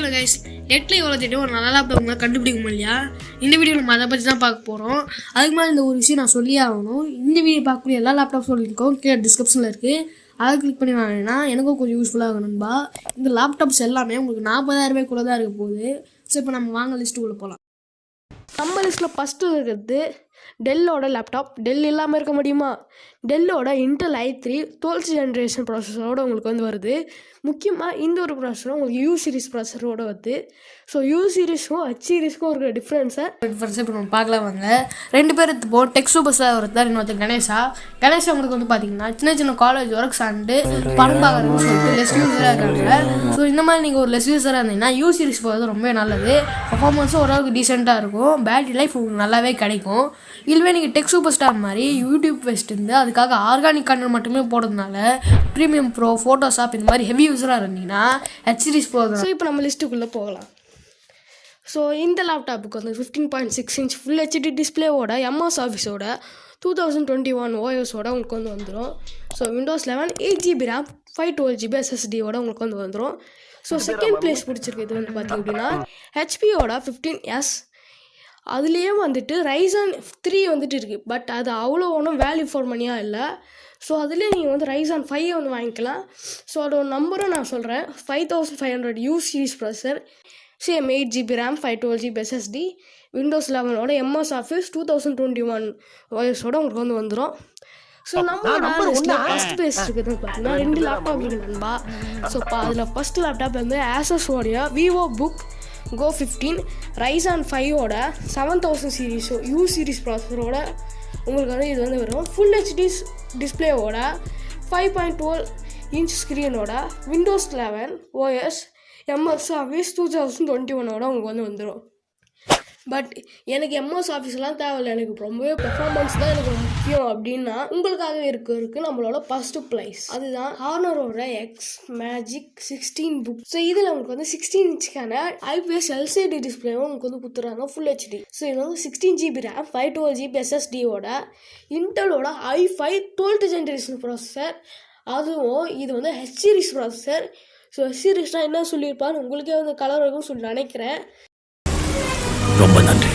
Hello guys, நெட்டில் எவ்வளோ தேடி ஒரு நல்ல லேப்டாப் உங்களால் கண்டுபிடிக்க முடியலையா? இந்த வீடியோ நம்ம அதை பற்றி தான் பார்க்க போகிறோம். அதுக்கு மேலே இந்த ஒரு விஷயம் நான் சொல்லியே ஆகணும். இந்த வீடியோ பார்க்கக்கூடிய எல்லா லேப்டாப் சொல்லியிருக்கோம், கீழே டிஸ்கிரிப்ஷனில் இருக்குது. அதை கிளிக் பண்ணி வாங்கினா எனக்கும் கொஞ்சம் யூஸ்ஃபுல்லாக இருக்கணும்பா. இந்த லேப்டாப்ஸ் எல்லாமே உங்களுக்கு 40,000 ரூபாய்க்குள்ளே தான் இருக்க போகுது. ஸோ இப்போ நம்ம வாங்க லிஸ்ட்டுக்குள்ளே போகலாம். நம்ம லிஸ்ட்டில் ஃபஸ்ட்டு இருக்கிறது டெல்லோட லேப்டாப். டெல் இல்லாமல் இருக்க முடியுமா? டெல்லோட இன்டெல் i3 12th ஜென்ரேஷன் ப்ராசஸரோடு உங்களுக்கு வருது. முக்கியமாக இந்த ஒரு ப்ராசஸரும் உங்களுக்கு யூ சீரிஸ் ப்ராசஸரோடு வருது. ஸோ யூ சீரிஸும் ஹச் சீரிஸ்க்கும் இருக்கிற டிஃப்ரென்ஸை இப்போ நம்ம பார்க்கலாம் வாங்க. 2 பேர் இப்போது டெக் சூப்பர்ஸாக ஒருத்தர் இன்னொருத்தர் கணேஷா உங்களுக்கு பார்த்தீங்கன்னா சின்ன சின்ன காலேஜ் ஒர்க்ஸ் அண்டு படம் பார்க்குறதுன்னு சொல்லிட்டு லெஸ் யூஸராக இருக்காங்க. ஸோ இந்த மாதிரி நீங்கள் ஒரு லெஸ் யூஸராக இருந்தீங்கன்னா யூ சீரிஸ் போகிறது ரொம்ப நல்லது. பர்ஃபார்மன்ஸும் ஓரளவுக்கு டீசெண்டாக இருக்கும், பேட்டரி லைஃப் உங்களுக்கு நல்லாவே கிடைக்கும். இல்லவே நீங்கள் டெக் சூப்பர் ஸ்டார் மாதிரி யூடியூப் பெஸ்ட் இருந்து அதுக்காக ஆர்கானிக் கண்டென்ட் மட்டுமே போடுறதுனால ப்ரீமியம் ப்ரோ ஃபோட்டோஷாப் இந்த மாதிரி ஹெவி யூஸராக இருந்தீங்கன்னா ஹெச் சீரிஸ் போகுது. ஸோ இப்போ நம்ம லிஸ்ட்டுக்குள்ளே போகலாம். ஸோ இந்த லேப்டாப்புக்கு 15.6 inch ஃபுல் ஹெச்டி டிஸ்பிளேவோட எம்எஸ் ஆஃபீஸோட 2021 ஓஎஸோட உங்களுக்கு வந்துடும். So Windows 11 8GB RAM 512GB SSDயோட உங்களுக்கு வந்துடும். ஸோ செகண்ட் பிளேஸ் பிடிச்சிருக்கு இது பார்த்தீங்க அப்படின்னா ஹெச்பியோட 15S. அதுலேயே Ryzen 3 இருக்குது. பட் அது அவ்வளோ ஒன்றும் வேல்யூ ஃபார் மணியாக இல்லை. ஸோ அதுலேயே நீங்கள் Ryzen 5 வாங்கிக்கலாம். ஸோ அதோட நம்பரும் நான் சொல்கிறேன். 5500 U series processor, same 8GB RAM 512GB SSD, Windows 11ஓட எம்எஸ் ஆஃபீஸ் 2021 ஓஎஸோட உங்களுக்கு வந்துடும். ஸோ நம்மளோட ஃபஸ்ட் பிளேஸ் இருக்குதுன்னு பார்த்தீங்கன்னா 2 லேப்டாப் இருக்குது நண்பா. ஸோ அதில் ஃபஸ்ட் லேப்டாப் ஆசஸோடைய விவோ புக் Go 15 Ryzen 5ஓட 7000 சீரீஸ் யூ சீரிஸ் ப்ராசஸரோட உங்களுக்கு இது வரும். ஃபுல் ஹெச்டி டிஸ்பிளேவோட 5.12 inch ஸ்க்ரீனோட விண்டோஸ் 11 ஓஎஸ் எம்எஸ் ஆஃபீஸ் 2021ஓட உங்களுக்கு வந்துடும். பட் எனக்கு எம்எஸ் ஆஃபீஸ்லாம் தேவையில்லை, எனக்கு ரொம்பவே பெர்ஃபார்மன்ஸ் தான் எனக்கு முக்கியம் அப்படின்னா உங்களுக்காக இருக்குது நம்மளோட ஃபஸ்ட்டு ப்ரைஸ். அதுதான் ஹானரோட எக்ஸ் மேஜிக் 16 புக். ஸோ இதில் உங்களுக்கு 16 inchக்கான ஐபிஎஸ் எல்சிடி டிஸ்பிளேவும் உங்களுக்கு கொடுத்துறாங்க ஃபுல் ஹெச்டி. ஸோ இது 16GB ரேம் 512GB SSDயோட இன்டெலோட i5 12th ஜென்ரேஷன் ப்ராசஸர். அதுவும் இது H series processor. So H சீரிஸ்னால் என்ன சொல்லியிருப்பான்னு உங்களுக்கே கலர் இருக்குன்னு சொல்லி நினைக்கிறேன். ரொம்ப நன்றி.